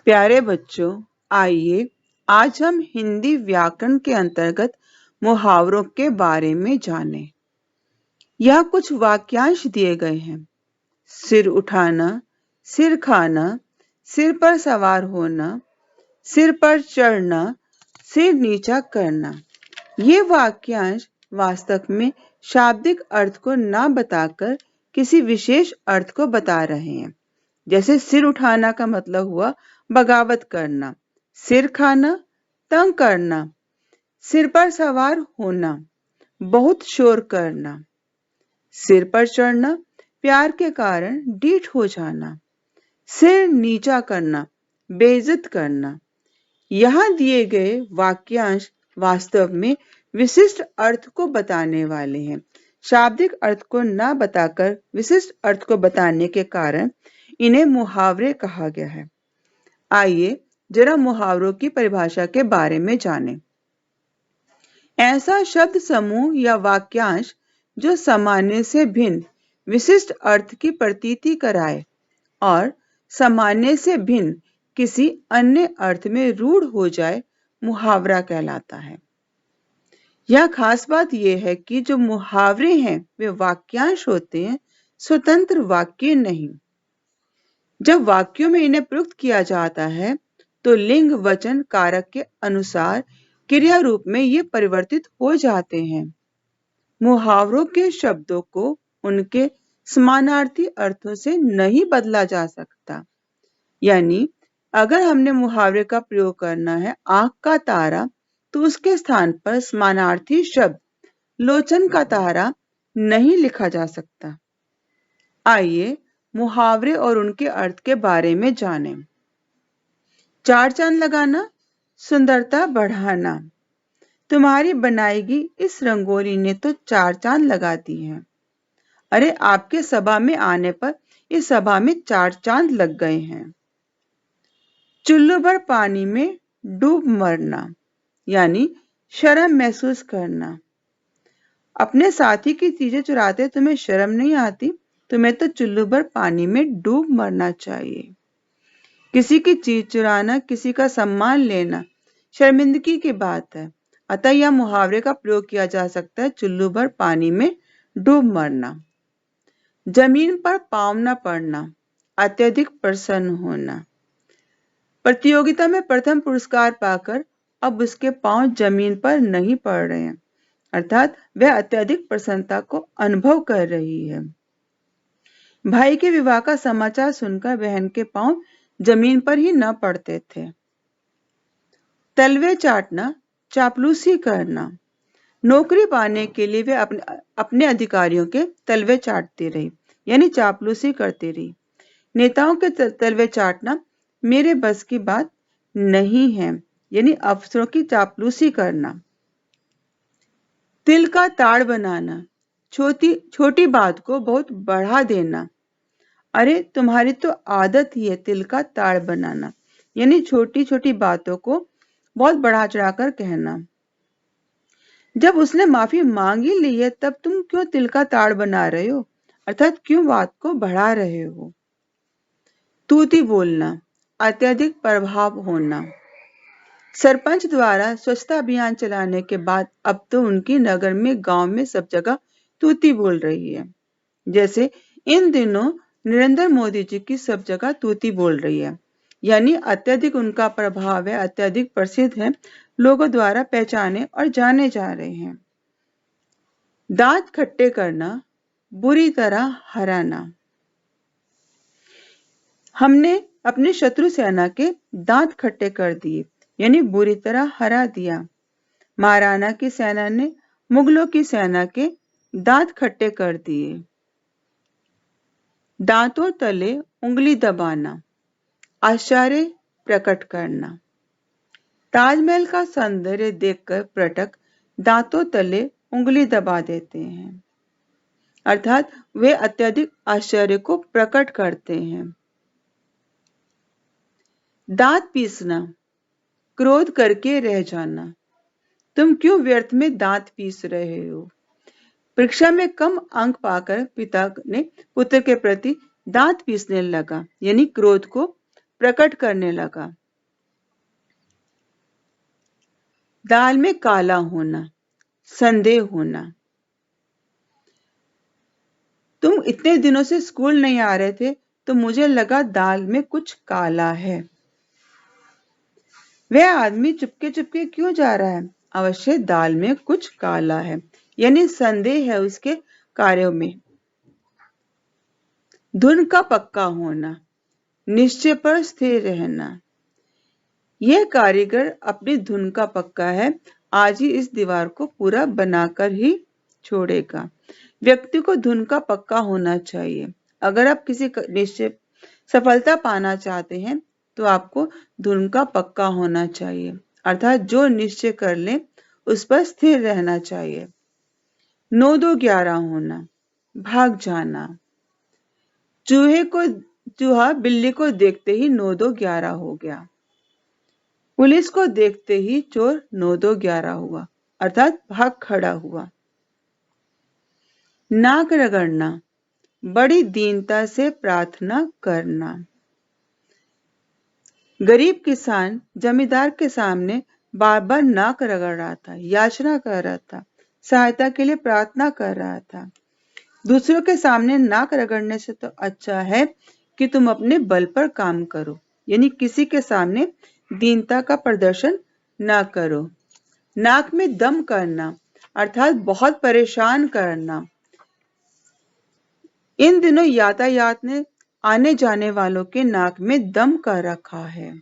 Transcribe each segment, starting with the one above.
प्यारे बच्चों, आइए आज हम हिंदी व्याकरण के अंतर्गत मुहावरों के बारे में जानें। यह कुछ वाक्यांश दिए गए हैं। सिर उठाना, सिर खाना, सिर पर सवार होना, सिर पर चढ़ना, सिर नीचा करना। ये वाक्यांश वास्तव में शाब्दिक अर्थ को न बताकर किसी विशेष अर्थ को बता रहे हैं। जैसे सिर उठाना का मतलब हुआ बगावत करना, सिर खाना तंग करना, सिर पर सवार होना बहुत शोर करना, सिर पर चढ़ना प्यार के कारण डीठ हो जाना, सिर नीचा करना बेइज्जत करना। यहाँ दिए गए वाक्यांश वास्तव में विशिष्ट अर्थ को बताने वाले हैं। शाब्दिक अर्थ को न बताकर विशिष्ट अर्थ को बताने के कारण इन्हें मुहावरे कहा गया है। आइए जरा मुहावरों की परिभाषा के बारे में जानें। ऐसा शब्द समूह या वाक्यांश जो सामान्य से भिन्न विशिष्ट अर्थ की प्रतीति कराए और सामान्य से भिन्न किसी अन्य अर्थ में रूढ़ हो जाए, मुहावरा कहलाता है। यह खास बात यह है कि जो मुहावरे हैं वे वाक्यांश होते हैं, स्वतंत्र वाक्य नहीं। जब वाक्यों में इन्हें प्रयुक्त किया जाता है तो लिंग वचन कारक के अनुसार क्रिया रूप में ये परिवर्तित हो जाते हैं। मुहावरों के शब्दों को उनके समानार्थी अर्थों से नहीं बदला जा सकता। यानी अगर हमने मुहावरे का प्रयोग करना है आंख का तारा, तो उसके स्थान पर समानार्थी शब्द लोचन का तारा नहीं लिखा जा सकता। आइए मुहावरे और उनके अर्थ के बारे में जानें। चार चांद लगाना, सुंदरता बढ़ाना। तुम्हारी बनाएगी इस रंगोली ने तो चार चांद लगा दी हैं। अरे आपके सभा में आने पर इस सभा में चार चांद लग गए हैं। चुल्लू भर पानी में डूब मरना, यानी शर्म महसूस करना। अपने साथी की चीजें चुराते तुम्हें शर्म नहीं आती? तुम्हें तो चुल्लू भर पानी में डूब मरना चाहिए। किसी की चीज चुराना, किसी का सम्मान लेना शर्मिंदगी की बात है। अतः यह मुहावरे का प्रयोग किया जा सकता है चुल्लू भर पानी में डूब मरना। जमीन पर पाँव न पड़ना, अत्यधिक प्रसन्न होना। प्रतियोगिता में प्रथम पुरस्कार पाकर अब उसके पाँव जमीन पर नहीं पड़ रहे हैं, अर्थात वह अत्यधिक प्रसन्नता को अनुभव कर रही है। भाई के विवाह का समाचार सुनकर बहन के पाँव जमीन पर ही न पड़ते थे। तलवे चाटना, चापलूसी करना। नौकरी पाने के लिए वे अपने अधिकारियों के तलवे चाटती रही, यानी चापलूसी करती रही। नेताओं के तलवे चाटना मेरे बस की बात नहीं है, यानी अफसरों की चापलूसी करना। तिल का ताड़ बनाना, छोटी बात को बहुत बढ़ा देना। अरे तुम्हारी तो आदत ही है तिल का ताड़ बनाना, यानी छोटी छोटी बातों को बहुत बढ़ा चढ़ाकर कहना। जब उसने माफी मांग ही ली है तब तुम क्यों तिल का ताड़ बना रहे हो, अर्थात क्यों बात को बढ़ा रहे हो। तूती बोलना, अत्यधिक प्रभाव होना। सरपंच द्वारा स्वच्छता अभियान चलाने के बाद अब तो उनकी नगर में, गांव में सब जगह तूती बोल रही है। जैसे इन दिनों नरेंद्र मोदी जी की सब जगह तूती बोल रही है, यानी अत्यधिक उनका प्रभाव है, अत्यधिक प्रसिद्ध है, लोगों द्वारा पहचाने और जाने जा रहे हैं। दांत खट्टे करना, बुरी तरह हराना। हमने अपने शत्रु सेना के दांत खट्टे कर दिए, यानी बुरी तरह हरा दिया। महाराणा की सेना ने मुगलों की सेना के दांत खट्टे कर दिए। दांतों तले उंगली दबाना, आश्चर्य प्रकट करना। ताजमहल का सौंदर्य देखकर पर्यटक दांतों तले उंगली दबा देते हैं, अर्थात वे अत्यधिक आश्चर्य को प्रकट करते हैं। दांत पीसना, क्रोध करके रह जाना। तुम क्यों व्यर्थ में दांत पीस रहे हो। परीक्षा में कम अंक पाकर पिता ने पुत्र के प्रति दांत पीसने लगा, यानी क्रोध को प्रकट करने लगा। दाल में काला होना, संदेह होना। तुम इतने दिनों से स्कूल नहीं आ रहे थे तो मुझे लगा दाल में कुछ काला है। वह आदमी चुपके चुपके क्यों जा रहा है? अवश्य दाल में कुछ काला है, यानी संदेह है उसके कार्यों में। धुन का पक्का होना, निश्चय पर स्थिर रहना। यह कारीगर अपनी धुन का पक्का है, आज ही इस दीवार को पूरा बनाकर ही छोड़ेगा। व्यक्ति को धुन का पक्का होना चाहिए। अगर आप किसी निश्चय सफलता पाना चाहते हैं तो आपको धुन का पक्का होना चाहिए, अर्थात जो निश्चय कर ले उस पर स्थिर रहना चाहिए। 9-2-11 होना, भाग जाना। चूहा बिल्ली को देखते ही 9-2-11 हो गया। पुलिस को देखते ही चोर 9-2-11 हुआ, अर्थात भाग खड़ा हुआ। नाक रगड़ना, बड़ी दीनता से प्रार्थना करना। गरीब किसान जमींदार के सामने बार बार नाक रगड़ रहा था, याचना कर रहा था, सहायता के लिए प्रार्थना कर रहा था। दूसरों के सामने नाक रगड़ने से तो अच्छा है कि तुम अपने बल पर काम करो, यानी किसी के सामने दीनता का प्रदर्शन ना करो। नाक में दम करना, अर्थात बहुत परेशान करना। इन दिनों यातायात ने आने जाने वालों के नाक में दम कर रखा है।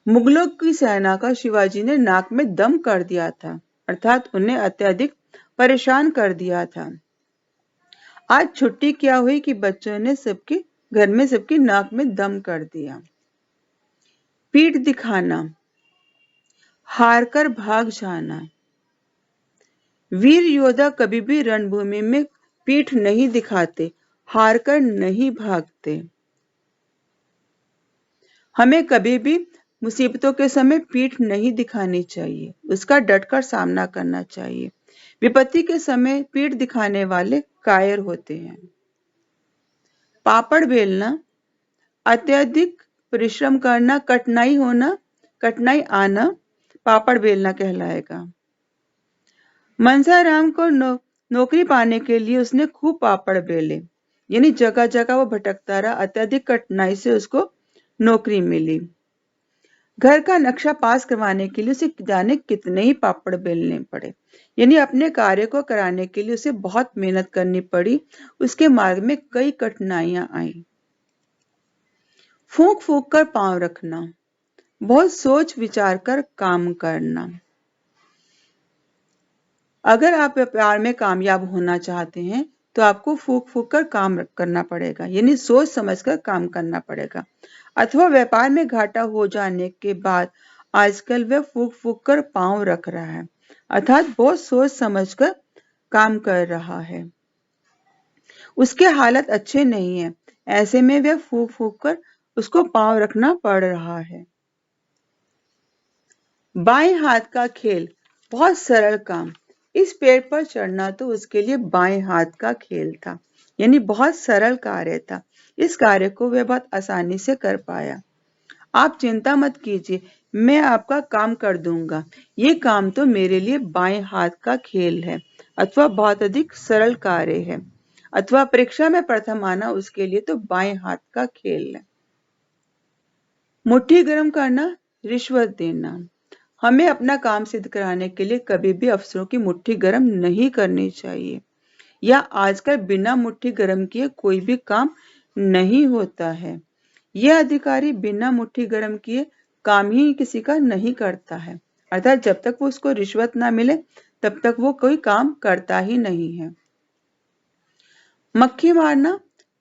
मुगलों की सेना का शिवाजी ने नाक में दम कर दिया था, अर्थात उन्हें अत्यधिक परेशान कर दिया था। आज छुट्टी क्या हुई कि बच्चों ने सबके घर में सबकी नाक में दम कर दिया। पीठ दिखाना, हार कर भाग जाना। वीर योद्धा कभी भी रणभूमि में पीठ नहीं दिखाते, हार कर नहीं भागते। हमें कभी भी मुसीबतों के समय पीठ नहीं दिखानी चाहिए, उसका डटकर सामना करना चाहिए। विपत्ति के समय पीठ दिखाने वाले कायर होते हैं। पापड़ बेलना, अत्यधिक परिश्रम करना, कठिनाई आना पापड़ बेलना कहलाएगा। मनसाराम को नौकरी पाने के लिए उसने खूब पापड़ बेले, यानी जगह जगह वो भटकता रहा, अत्यधिक कठिनाई से उसको नौकरी मिली। घर का नक्शा पास करवाने के लिए उसे जाने कितने ही पापड़ बेलने पड़े, यानी अपने कार्य को कराने के लिए उसे बहुत मेहनत करनी पड़ी। उसके मार्ग में कई कठिनाइयां आई। फूंक फूंक कर पांव रखना, बहुत सोच विचार कर काम करना। अगर आप व्यापार में कामयाब होना चाहते हैं तो आपको फूंक फूंक कर काम करना पड़ेगा, यानी सोच समझकर काम करना पड़ेगा। अथवा व्यापार में घाटा हो जाने के बाद आजकल वह फूंक फूंक कर पांव रख रहा है, अर्थात बहुत सोच समझकर काम कर रहा है। उसके हालत अच्छे नहीं है, ऐसे में वह फूंक फूंक कर उसको पांव रखना पड़ रहा है। बाएं हाथ का खेल, बहुत सरल काम। इस पेड़ पर चढ़ना तो उसके लिए बाएं हाथ का खेल था, यानी बहुत सरल कार्य था। इस कार्य को वह बहुत आसानी से कर पाया। आप चिंता मत कीजिए, मैं आपका काम कर दूंगा। ये काम तो मेरे लिए बाएं हाथ का खेल है, अथवा बहुत अधिक सरल कार्य है, अथवा परीक्षा में प्रथम आना उसके लिए तो बाएं हाथ का खेल है। मुट्ठी गर्म करना, रिश्वत देना। हमें अपना काम सिद्ध कराने के लिए कभी भी अफसरों की मुट्ठी गर्म नहीं करनी चाहिए, या आजकल बिना मुट्ठी गर्म किए कोई भी काम नहीं होता है। यह अधिकारी बिना मुट्ठी गर्म किए काम ही किसी का नहीं करता है, अर्थात जब तक वो उसको रिश्वत ना मिले तब तक वो कोई काम करता ही नहीं है। मक्खी मारना,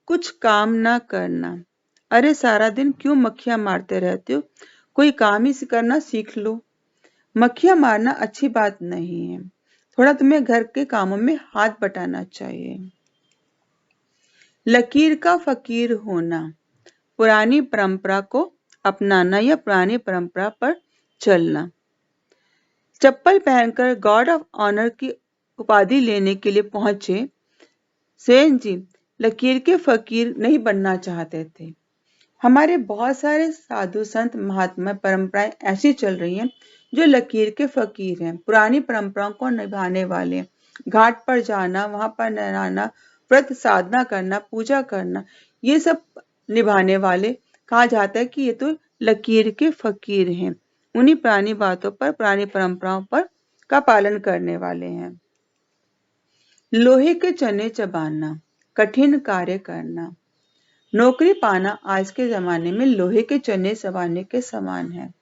कुछ काम ना करना। अरे सारा दिन क्यों मक्खियां मारते रहते हो, कोई काम ही करना सीख लो। मक्खियां मारना अच्छी बात नहीं है, थोड़ा तुम्हें घर के कामों में हाथ बटाना चाहिए। लकीर का फकीर होना, पुरानी परंपरा को अपनाना या पुरानी परंपरा पर चलना। चप्पल पहनकर गॉड ऑफ ऑनर की उपाधि लेने के लिए पहुंचे सेन जी लकीर के फकीर नहीं बनना चाहते थे। हमारे बहुत सारे साधु संत महात्मा परंपराएं ऐसी चल रही हैं जो लकीर के फकीर हैं, पुरानी परंपराओं को निभाने वाले हैं। घाट पर जाना, वहां पर नहाना, व्रत साधना करना, पूजा करना, ये सब निभाने वाले कहा जाता है कि ये तो लकीर के फकीर हैं। उन्हीं पुरानी बातों पर, पुरानी परंपराओं पर का पालन करने वाले हैं। लोहे के चने चबाना, कठिन कार्य करना। नौकरी पाना आज के जमाने में लोहे के चने चबाने के समान है,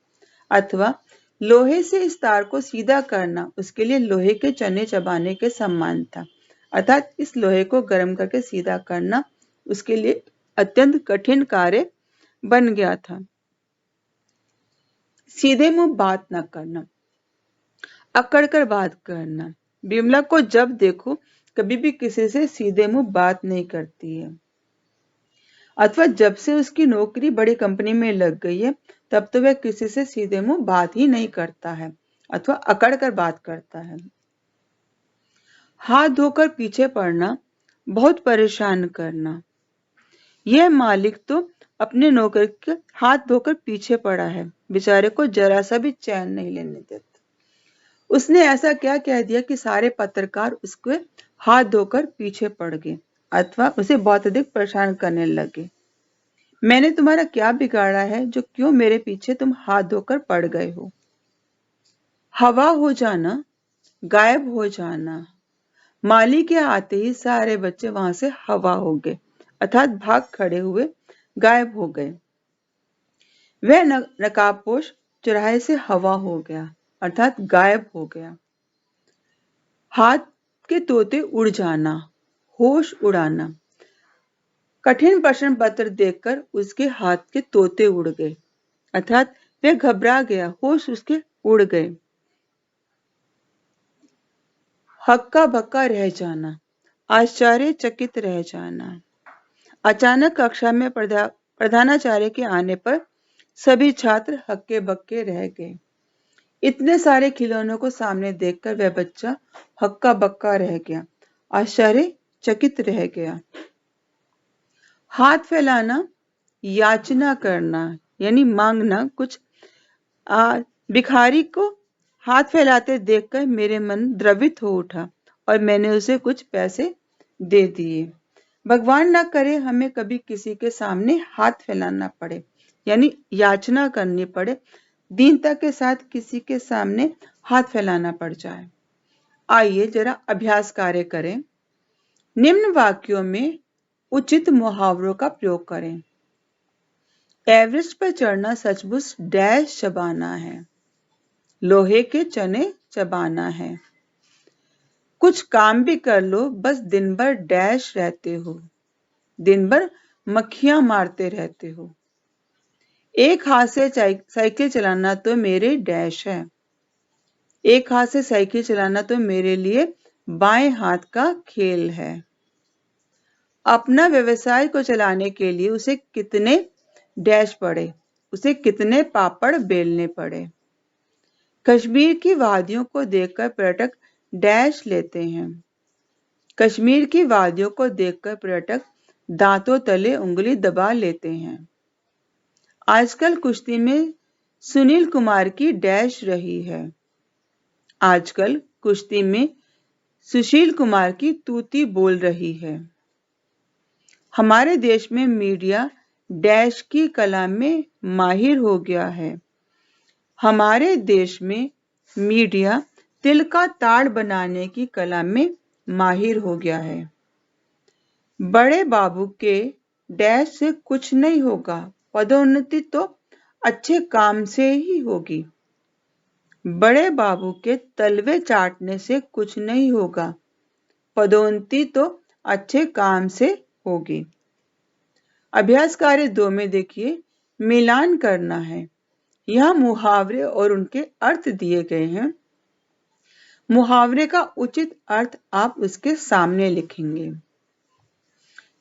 अथवा लोहे से इस तार को सीधा करना उसके लिए लोहे के चने चबाने के समान था। अर्थात इस लोहे को गर्म करके सीधा करना उसके लिए अत्यंत कठिन कार्य बन गया था। सीधे मुंह बात न करना, अकड़ कर बात करना। बिमला को जब देखो कभी भी किसी से सीधे मुंह बात नहीं करती है, अथवा जब से उसकी नौकरी बड़ी कंपनी में लग गई है तब तो वह किसी से सीधे मुंह बात ही नहीं करता है, अथवा अकड़ कर बात करता है। हाथ धोकर पीछे पड़ना, बहुत परेशान करना। यह मालिक तो अपने नौकर के हाथ धोकर पीछे पड़ा है, बेचारे को जरा सा भी चैन नहीं लेने देता। उसने ऐसा क्या कह दिया कि सारे पत्रकार उसके हाथ धोकर पीछे पड़ गए, अथवा उसे बहुत अधिक परेशान करने लगे। मैंने तुम्हारा क्या बिगाड़ा है जो क्यों मेरे पीछे तुम हाथ धोकर पड़ गए हो? हवा हो जाना, गायब हो जाना। माली के आते ही सारे बच्चे वहां से हवा हो गए, अर्थात भाग खड़े हुए गायब हो गए। वह नकाबपोश चौराहे से हवा हो गया, अर्थात गायब हो गया। हाथ के तोते उड़ जाना, होश उड़ाना। कठिन प्रश्न पत्र देखकर उसके हाथ के तोते उड़ गए, अर्थात वह घबरा गया, होश उसके उड़ गए। हक्का बक्का रह जाना, आश्चर्यचकित रह जाना। अचानक कक्षा में प्रधानाचार्य के आने पर सभी छात्र हक्के बक्के रह गए। इतने सारे खिलौनों को सामने देखकर वह बच्चा हक्का बक्का रह गया, आश्चर्यचकित रह गया। हाथ फैलाना, याचना करना, यानी मांगना कुछ। भिखारी को हाथ फैलाते देखकर मेरे मन द्रवित हो उठा और मैंने उसे कुछ पैसे दे दिए। भगवान ना करे हमें कभी किसी के सामने हाथ फैलाना पड़े, यानी याचना करनी पड़े, दीनता के साथ किसी के सामने हाथ फैलाना पड़ जाए। आइए जरा अभ्यास कार्य करें। निम्न वाक्यों में उचित मुहावरों का प्रयोग करें। एवरेस्ट पर चढ़ना सचमुच डैश चबाना है, लोहे के चने चबाना है। कुछ काम भी कर लो बस दिन भर डैश रहते हो, दिन भर मक्खियां मारते रहते हो। एक हाथ से साइकिल चलाना तो मेरे डैश है, एक हाथ से साइकिल चलाना तो मेरे लिए बाएं हाथ का खेल है। अपना व्यवसाय को चलाने के लिए उसे कितने डैश पड़े, उसे कितने पापड़ बेलने पड़े। कश्मीर की वादियों को देखकर पर्यटक डैश लेते हैं, कश्मीर की वादियों को देखकर पर्यटक दांतों तले उंगली दबा लेते हैं। आजकल कुश्ती में सुनील कुमार की डैश रही है, आजकल कुश्ती में सुशील कुमार की तूती बोल रही है। हमारे देश में मीडिया डैश की कला में माहिर हो गया है, हमारे देश में मीडिया तिल का ताड़ बनाने की कला में माहिर हो गया है। बड़े बाबू के डैश से कुछ नहीं होगा, पदोन्नति तो अच्छे काम से ही होगी। बड़े बाबू के तलवे चाटने से कुछ नहीं होगा, पदोन्नति तो अच्छे काम से होगी। अभ्यास कार्य 2 में देखिए, मिलान करना है। यह मुहावरे और उनके अर्थ दिए गए हैं। मुहावरे का उचित अर्थ आप उसके सामने लिखेंगे।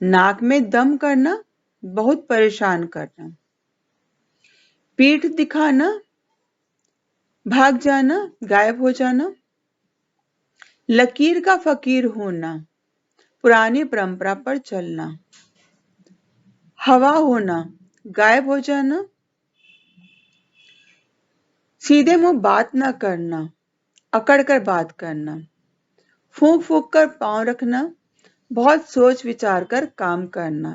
नाक में दम करना, बहुत परेशान करना। पीठ दिखाना, भाग जाना, गायब हो जाना। लकीर का फकीर होना, पुरानी परंपरा पर चलना। हवा होना, गायब हो जाना, सीधे मुंह बात न करना, अकड़ कर बात करना, फूंक फूंक कर पांव रखना, बहुत सोच विचार कर काम करना,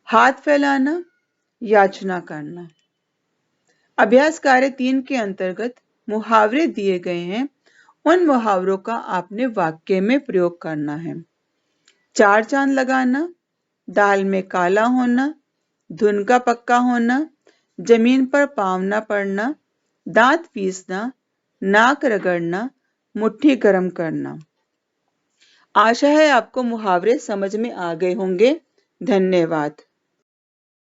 हाथ फैलाना, याचना करना। अभ्यास कार्य 3 के अंतर्गत मुहावरे दिए गए हैं। उन मुहावरों का आपने वाक्य में प्रयोग करना है। 4 चांद लगाना, दाल में काला होना, धुन का पक्का होना, जमीन पर पांव न पड़ना, दांत पीसना, नाक रगड़ना, मुट्ठी गर्म करना। आशा है आपको मुहावरे समझ में आ गए होंगे। धन्यवाद।